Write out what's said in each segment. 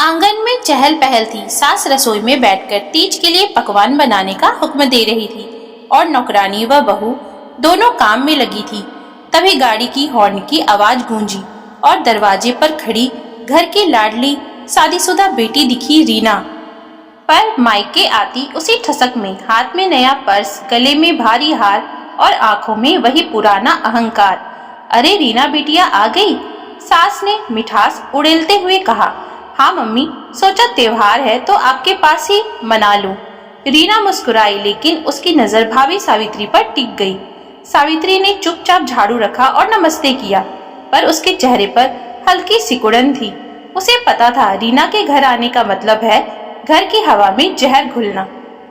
आंगन में चहल पहल थी। सास रसोई में बैठकर तीज के लिए पकवान बनाने का हुक्म दे रही थी और नौकरानी व बहू दोनों काम में लगी थी। तभी गाड़ी की हॉर्न की आवाज गूंजी और दरवाजे पर खड़ी घर की लाडली शादीशुदा बेटी दिखी रीना। पर मायके आती उसी ठसक में हाथ में नया पर्स, गले में भारी हार और आंखों में वही पुराना अहंकार। अरे रीना बिटिया आ गई, सास ने मिठास उड़ेलते हुए कहा। हाँ मम्मी, सोचा त्योहार है तो आपके पास ही मना लूं। रीना मुस्कुराई, लेकिन उसकी नजर भाभी सावित्री पर टिक गई। सावित्री ने चुपचाप झाड़ू रखा और नमस्ते किया, पर उसके चेहरे पर हल्की सिकुड़न थी। उसे पता था रीना के घर आने का मतलब है घर की हवा में जहर घुलना।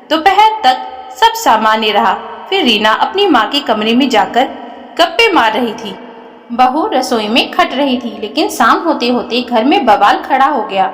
दोपहर तक सब सामान्य रहा। फिर रीना अपनी माँ के कमरे में जाकर गप्पे मार रही थी। बहू रसोई में खट रही थी, लेकिन शाम होते होते घर में बवाल खड़ा हो गया।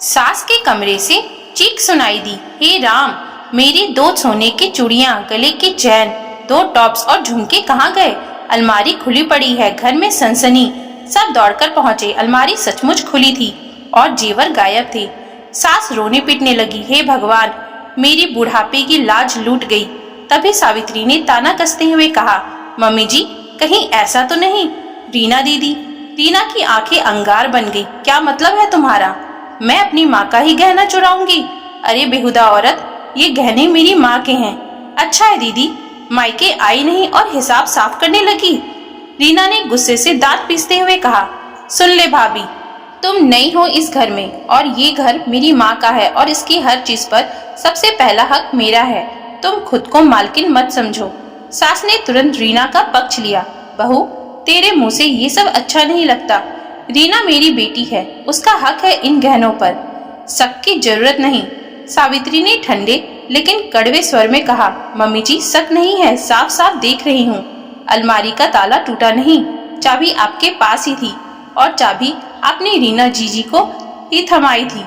सास के कमरे से चीख सुनाई दी, हे राम, मेरी 2 सोने की चूड़ियां, गले की चैन, 2 टॉप्स और झुमके कहाँ गए? अलमारी खुली पड़ी है। घर में सनसनी। सब दौड़कर पहुंचे। अलमारी सचमुच खुली थी और जेवर गायब थे। सास रोने पीटने लगी, हे भगवान, मेरी बुढ़ापे की लाज लूट गई। तभी सावित्री ने ताना कसते हुए कहा, मम्मी जी, कहीं ऐसा तो नहीं? रीना दीदी। रीना की आंखें अंगार बन गई। क्या मतलब है तुम्हारा? मैं अपनी माँ का ही गहना चुराऊंगी? अरे बेहुदा औरत, ये गहने मेरी माँ के हैं। अच्छा है दीदी, मायके आई नहीं और हिसाब साफ करने लगी। रीना ने गुस्से से दांत पीसते हुए कहा, सुन ले भाभी, तुम नई हो इस घर में और ये घर मेरी माँ का है और इसकी हर चीज पर सबसे पहला हक मेरा है। तुम खुद को मालकिन मत समझो। सास ने तुरंत रीना का पक्ष लिया। बहू, तेरे मुंह से ये सब अच्छा नहीं लगता। रीना मेरी बेटी है, उसका हक है इन गहनों पर। शक की जरूरत नहीं, सावित्री ने ठंडे लेकिन कड़वे स्वर में कहा। मम्मी जी, शक नहीं है, साफ साफ देख रही हूँ। अलमारी का ताला टूटा नहीं, चाबी आपके पास ही थी और चाबी आपने रीना जीजी को ही थमाई थी।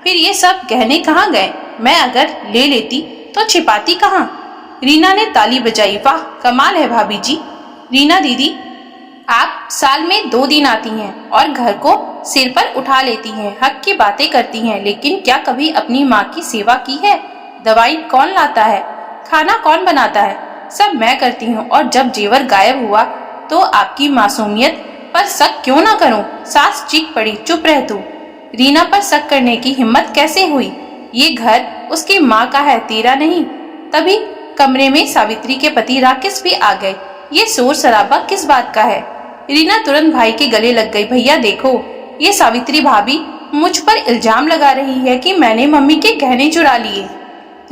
फिर ये सब गहने कहाँ गए? मैं अगर ले लेती तो छिपाती कहाँ? रीना ने ताली बजाई। वाह, कमाल है भाभी जी। रीना दीदी, आप साल में 2 दिन आती हैं और घर को सिर पर उठा लेती हैं, हक की बातें करती हैं, लेकिन क्या कभी अपनी माँ की सेवा की है? दवाई कौन लाता है? खाना कौन बनाता है? सब मैं करती हूँ। और जब जेवर गायब हुआ तो आपकी मासूमियत पर शक क्यों ना करूं? सास चीख पड़ी, चुप रह तू। रीना पर शक करने की हिम्मत कैसे हुई? ये घर उसकी माँ का है, तेरा नहीं। तभी कमरे में सावित्री के पति राकेश भी आ गए। ये शोर शराबा किस बात का है? रीना तुरंत भाई के गले लग गई। भैया देखो, ये सावित्री भाभी मुझ पर इल्जाम लगा रही है कि मैंने मम्मी के गहने चुरा लिए।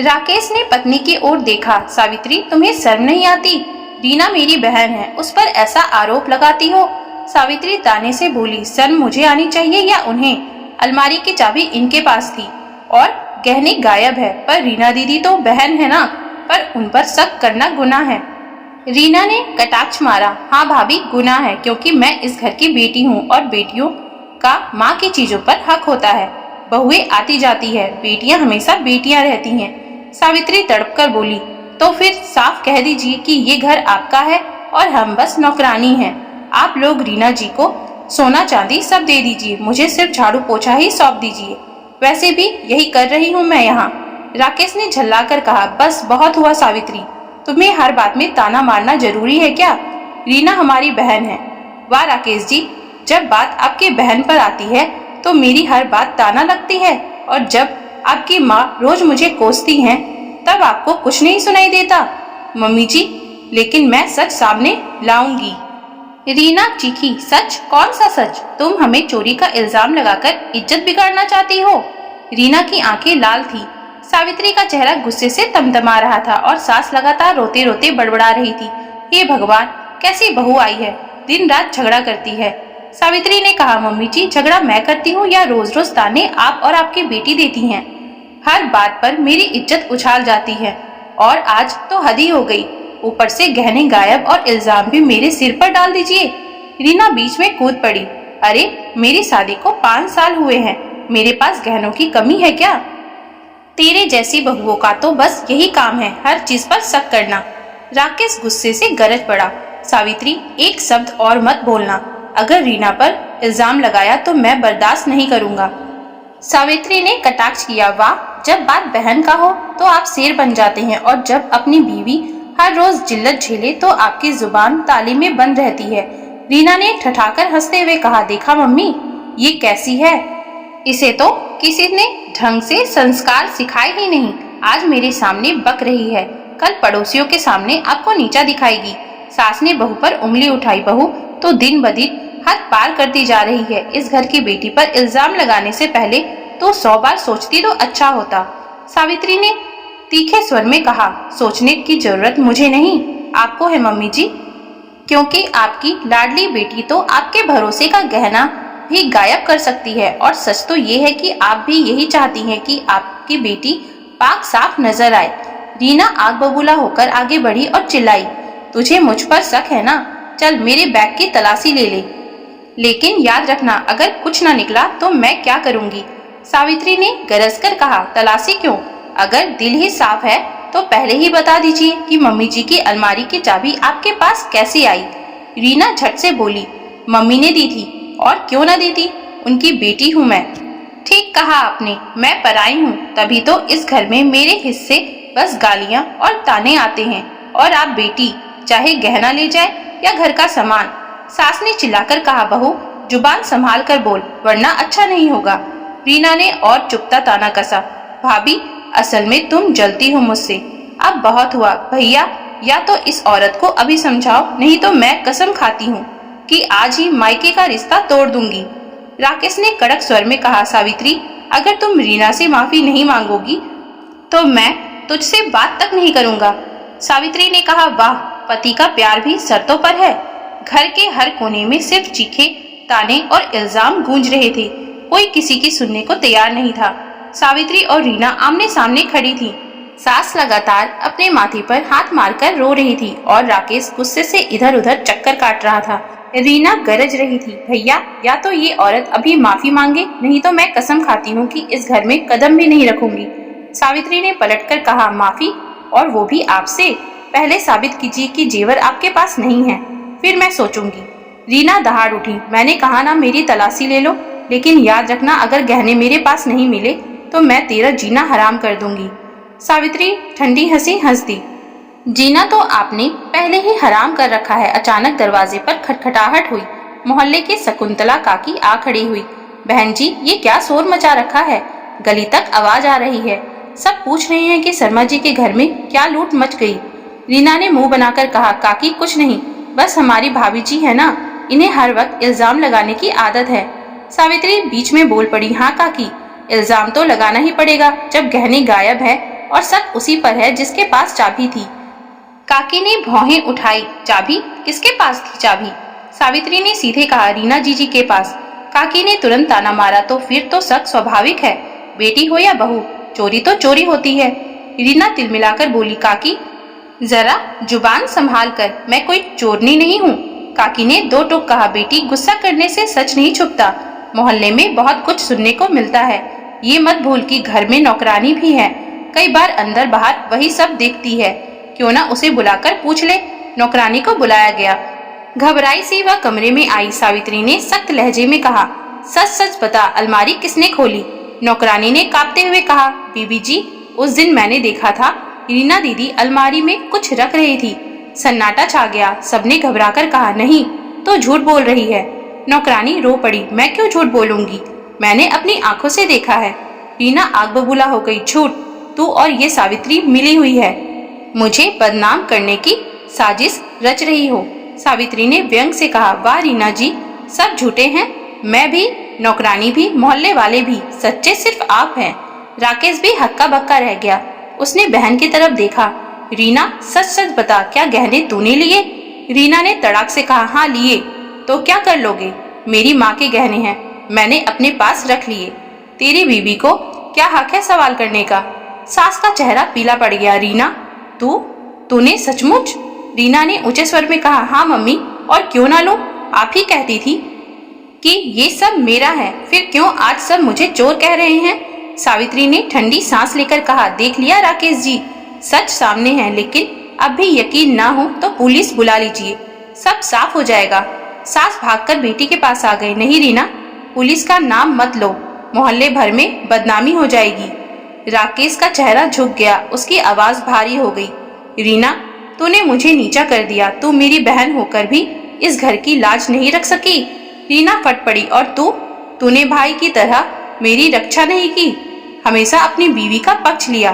राकेश ने पत्नी की ओर देखा। सावित्री, तुम्हें शर्म नहीं आती? रीना मेरी बहन है, उस पर ऐसा आरोप लगाती हो? सावित्री ताने से बोली, शर्म मुझे आनी चाहिए या उन्हें? अलमारी की चाबी इनके पास थी और गहने गायब है, पर रीना दीदी तो बहन है ना, पर उन पर शक करना गुनाह है। रीना ने कटाक्ष मारा। हाँ भाभी, गुनाह है, क्योंकि मैं इस घर की बेटी हूँ और बेटियों का माँ की चीजों पर हक होता है। बहुएं आती जाती है, बेटियां हमेशा बेटियां रहती हैं। सावित्री तड़पकर बोली, तो फिर साफ कह दीजिए कि ये घर आपका है और हम बस नौकरानी हैं। आप लोग रीना जी को सोना चांदी सब दे दीजिए, मुझे सिर्फ झाड़ू पोछा ही सौंप दीजिए। वैसे भी यही कर रही हूँ मैं यहाँ। राकेश ने झल्लाकर कहा। बस बहुत हुआ सावित्री, तुम्हें हर बात में ताना मारना जरूरी है क्या? रीना हमारी बहन है। वाह राकेश जी, जब बात आपके बहन पर आती है तो मेरी हर बात ताना लगती है, और जब आपकी माँ रोज मुझे कोसती हैं तब आपको कुछ नहीं सुनाई देता। मम्मी जी, लेकिन मैं सच सामने लाऊंगी। रीना चीखी। सच? कौन सा सच? तुम हमें चोरी का इल्जाम लगाकर इज्जत बिगाड़ना चाहती हो? रीना की आंखें लाल थी। सावित्री का चेहरा गुस्से से तमतमा रहा था और सास लगातार रोते रोते बड़बड़ा रही थी। हे भगवान, कैसी बहू आई है, दिन रात झगड़ा करती है। सावित्री ने कहा, मम्मी जी, झगड़ा मैं करती हूँ या रोज रोज ताने आप और आपकी बेटी देती हैं? हर बात पर मेरी इज्जत उछाल जाती है और आज तो हद ही हो गई। ऊपर से गहने गायब और इल्जाम भी मेरे सिर पर डाल दीजिए। रीना बीच में कूद पड़ी। अरे, मेरी शादी को 5 साल हुए हैं, मेरे पास गहनों की कमी है क्या? तेरे जैसी बहुओं का तो बस यही काम है, हर चीज पर शक करना। राकेश गुस्से से गरज पड़ा। सावित्री, एक शब्द और मत बोलना। अगर रीना पर इल्जाम लगाया तो मैं बर्दाश्त नहीं करूंगा। सावित्री ने कटाक्ष किया। वाह, जब बात बहन का हो तो आप शेर बन जाते हैं, और जब अपनी बीवी हर रोज जिल्लत झेले तो आपकी जुबान ताली में बंद रहती है। रीना ने ठठाकर हंसते हुए कहा, देखा मम्मी, ये कैसी है, इसे तो किसी ने ढंग से संस्कार सिखाए ही नहीं। आज मेरे सामने बक रही है, कल पड़ोसियों के सामने आपको नीचा दिखाएगी। सास ने बहू पर उंगली उठाई। बहू तो दिन ब दिन हद पार करती जा रही है। इस घर की बेटी पर इल्जाम लगाने से पहले तो 100 बार सोचती तो अच्छा होता। सावित्री ने तीखे स्वर में कहा, सोचने की जरूरत मुझे नहीं, आपको है मम्मी जी, क्योंकि आपकी लाडली बेटी तो आपके भरोसे का गहना भी गायब कर सकती है। और सच तो ये है कि आप भी यही चाहती हैं कि आपकी बेटी पाक साफ नजर आए। रीना आग बबूला होकर आगे बढ़ी और चिल्लाई, तुझे मुझ पर शक है ना? चल मेरे बैग की तलाशी ले ले, लेकिन याद रखना अगर कुछ ना निकला तो मैं क्या करूंगी। सावित्री ने गरज कर कहा, तलाशी क्यों? अगर दिल ही साफ है तो पहले ही बता दीजिए कि मम्मी जी की अलमारी की चाबी आपके पास कैसे आई। रीना झट से बोली, मम्मी ने दी थी, और क्यों ना दी थी, उनकी बेटी हूँ मैं। ठीक कहा आपने, मैं पराई हूँ, तभी तो इस घर में मेरे हिस्से बस गालियाँ और ताने आते हैं, और आप बेटी, चाहे गहना ले जाए या घर का सामान। सास ने चिल्लाकर कहा, बहू जुबान संभाल कर बोल, वरना अच्छा नहीं होगा। रीना ने और चुपता ताना कसा, भाभी असल में तुम जलती हो मुझसे, अब बहुत हुआ। भैया या तो इस औरत को अभी समझाओ, नहीं तो मैं कसम खाती हूँ कि आज ही मायके का रिश्ता तोड़ दूंगी। राकेश ने कड़क स्वर में कहा, सावित्री अगर तुम रीना से माफी नहीं मांगोगी तो मैं तुझसे बात तक नहीं करूंगा। सावित्री ने कहा, वाह, पति का प्यार भी शर्तों पर है। घर के हर कोने में सिर्फ चीखे, ताने और इल्जाम गूंज रहे थे, कोई किसी की सुनने को तैयार नहीं था। सावित्री और रीना आमने सामने खड़ी थी। सास लगातार अपने माथे पर हाथ मारकर रो रही थी और राकेश गुस्से से इधर उधर चक्कर काट रहा था। रीना गरज रही थी, भैया या तो ये औरत अभी माफी मांगे, नहीं तो मैं कसम खाती हूँ कि इस घर में कदम भी नहीं रखूंगी। सावित्री ने पलटकर कहा, माफी, और वो भी आपसे? पहले साबित कीजिए कि जेवर आपके पास नहीं है, फिर मैं सोचूंगी। रीना दहाड़ उठी, मैंने कहा ना मेरी तलाशी ले लो, लेकिन याद रखना अगर गहने मेरे पास नहीं मिले तो मैं तेरा जीना हराम कर दूंगी। सावित्री ठंडी हंसी हंस दी, जीना तो आपने पहले ही हराम कर रखा है। अचानक दरवाजे पर खटखटाहट हुई। मोहल्ले की शकुंतला काकी आ खड़ी हुई। बहन जी, ये क्या शोर मचा रखा है? गली तक आवाज आ रही है। सब पूछ रहे हैं कि शर्मा जी के घर में क्या लूट मच गई। रीना ने मुंह बनाकर कहा, काकी कुछ नहीं, बस हमारी भाभी जी है ना, इन्हें हर वक्त इल्जाम लगाने की आदत है। सावित्री बीच में बोल पड़ी, हाँ काकी, इल्जाम तो लगाना ही पड़ेगा जब गहने गायब है और शक उसी पर है जिसके पास चाबी थी। काकी ने भौहें उठाई, चाबी? किसके पास थी चाबी? सावित्री ने सीधे कहा, रीना जीजी के पास। काकी ने तुरंत ताना मारा, तो फिर तो शक स्वाभाविक है, बेटी हो या बहू, चोरी तो चोरी होती है। रीना तिलमिलाकर बोली, काकी जरा जुबान संभाल कर, मैं कोई चोरनी नहीं हूँ। काकी ने दो टूक कहा, बेटी गुस्सा करने से सच नहीं छुपता, मोहल्ले में बहुत कुछ सुनने को मिलता है, ये मत भूल कि घर में नौकरानी भी है, कई बार अंदर बाहर वही सब देखती है, क्यों ना उसे बुलाकर पूछ ले। नौकरानी को बुलाया गया। घबराई सी वह कमरे में आई। सावित्री ने सख्त लहजे में कहा, सच सच बता, अलमारी किसने खोली? नौकरानी ने कांपते हुए कहा, बीबी जी, उस दिन मैंने देखा था रीना दीदी अलमारी में कुछ रख रही थी। सन्नाटा छा गया। सबने घबराकर कहा, नहीं तो झूठ बोल रही है। नौकरानी रो पड़ी, मैं क्यों झूठ बोलूंगी, मैंने अपनी आंखों से देखा है। रीना आग बबूला हो गई, झूठ? तू और ये सावित्री मिली हुई है, मुझे बदनाम करने की साजिश रच रही हो। सावित्री ने व्यंग से कहा, वाह रीना जी, सब झूठे हैं, मैं भी, नौकरानी भी, मोहल्ले वाले भी, सच्चे सिर्फ आप हैं। राकेश भी हक्का बक्का रह गया। उसने बहन की तरफ देखा। रीना सच सच बता, क्या गहने तूने लिए? रीना ने तड़ाक से कहा, हाँ लिए। तो क्या कर लोगे, मेरी माँ के गहने हैं, मैंने अपने पास रख लिए, तेरी बीवी को क्या हक है सवाल करने का? सास का चेहरा पीला पड़ गया। रीना तूने सचमुच? रीना ने ऊंचे स्वर में कहा, हाँ मम्मी, और क्यों ना लो, आप ही कहती थी कि ये सब मेरा है, फिर क्यों आज सब मुझे चोर कह रहे हैं? सावित्री ने ठंडी सांस लेकर कहा, देख लिया राकेश जी, सच सामने है, लेकिन अब भी यकीन ना हो तो पुलिस बुला लीजिए, सब साफ हो जाएगा। सास भागकर बेटी के पास आ गई। नहीं रीना, पुलिस का नाम मत लो, मोहल्ले भर में बदनामी हो जाएगी। राकेश का चेहरा झुक गया, उसकी आवाज भारी हो गई। रीना, तूने मुझे नीचा कर दिया। तू मेरी बहन होकर भी इस घर की लाज नहीं रख सकी। रीना फट पड़ी। और तूने भाई की तरह मेरी रक्षा नहीं की, हमेशा अपनी बीवी का पक्ष लिया।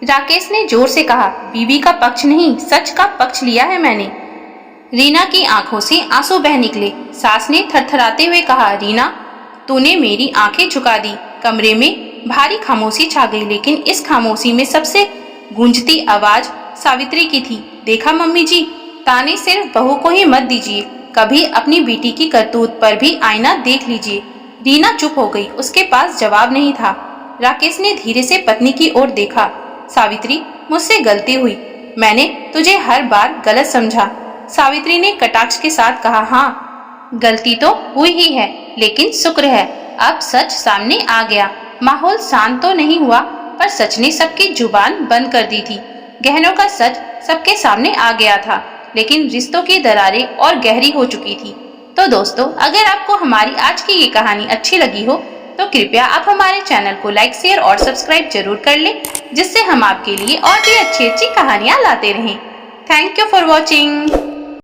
राकेश ने जोर से कहा, बीवी का पक्ष नहीं, सच का पक्ष लिया है मैंने। रीना की आंखों से आंसू बह निकले। सास ने थरथराते हुए कहा, रीना, तूने मेरी आंखें झुका दी। कमरे में भारी खामोशी छा गई, लेकिन इस खामोशी में सबसे गूंजती आवाज सावित्री की थी। देखा मम्मी जी, ताने सिर्फ बहू को ही मत दीजिए, कभी अपनी बेटी की करतूत पर भी आईना देख लीजिए। रीना चुप हो गई, उसके पास जवाब नहीं था। राकेश ने धीरे से पत्नी की ओर देखा। सावित्री, मुझसे गलती हुई, मैंने तुझे हर बार गलत समझा। सावित्री ने कटाक्ष के साथ कहा, हाँ, गलती तो हुई ही है, लेकिन शुक्र है अब सच सामने आ गया। माहौल शांत तो नहीं हुआ, पर सच ने सबकी जुबान बंद कर दी थी। गहनों का सच सबके सामने आ गया था, लेकिन रिश्तों की दरारें और गहरी हो चुकी थी। तो दोस्तों, अगर आपको हमारी आज की ये कहानी अच्छी लगी हो तो कृपया आप हमारे चैनल को लाइक, शेयर और सब्सक्राइब जरूर कर लें, जिससे हम आपके लिए और भी अच्छी अच्छी कहानियाँ लाते रहें। Thank you for watching.